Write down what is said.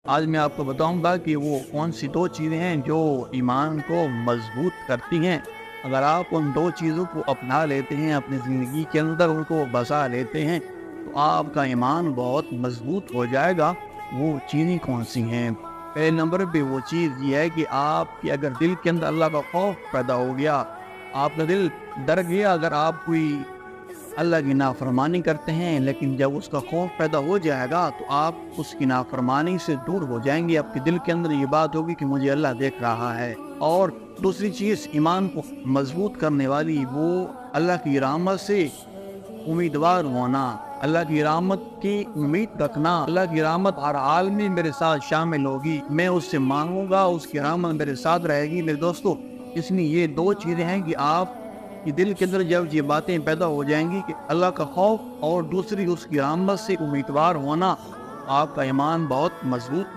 آج میں آپ کو بتاؤں گا کہ وہ کون سی دو چیزیں ہیں جو ایمان کو مضبوط کرتی ہیں۔ اگر آپ ان دو چیزوں کو اپنا لیتے ہیں، اپنی زندگی کے اندر ان کو بسا لیتے ہیں، تو آپ کا ایمان بہت مضبوط ہو جائے گا۔ وہ چیزیں کون سی ہیں؟ پہلے نمبر پہ وہ چیز یہ ہے کہ آپ کے اگر دل کے اندر اللہ کا خوف پیدا ہو گیا، آپ کا دل ڈر گیا۔ اگر آپ کوئی اللہ کی نافرمانی کرتے ہیں، لیکن جب اس کا خوف پیدا ہو جائے گا تو آپ اس کی نافرمانی سے دور ہو جائیں گے۔ آپ کے دل کے اندر یہ بات ہوگی کہ مجھے اللہ دیکھ رہا ہے۔ اور دوسری چیز ایمان کو مضبوط کرنے والی، وہ اللہ کی رحمت سے امیدوار ہونا، اللہ کی رحمت کی امید رکھنا۔ اللہ کی رحمت ہر حال میں میرے ساتھ شامل ہوگی، میں اس سے مانگوں گا، اس کی رحمت میرے ساتھ رہے گی۔ میرے دوستو، اس لیے یہ دو چیزیں ہیں کہ آپ کہ دل کے اندر جب یہ باتیں پیدا ہو جائیں گی کہ اللہ کا خوف اور دوسری اس کی رحمت سے امیدوار ہونا، آپ کا ایمان بہت مضبوط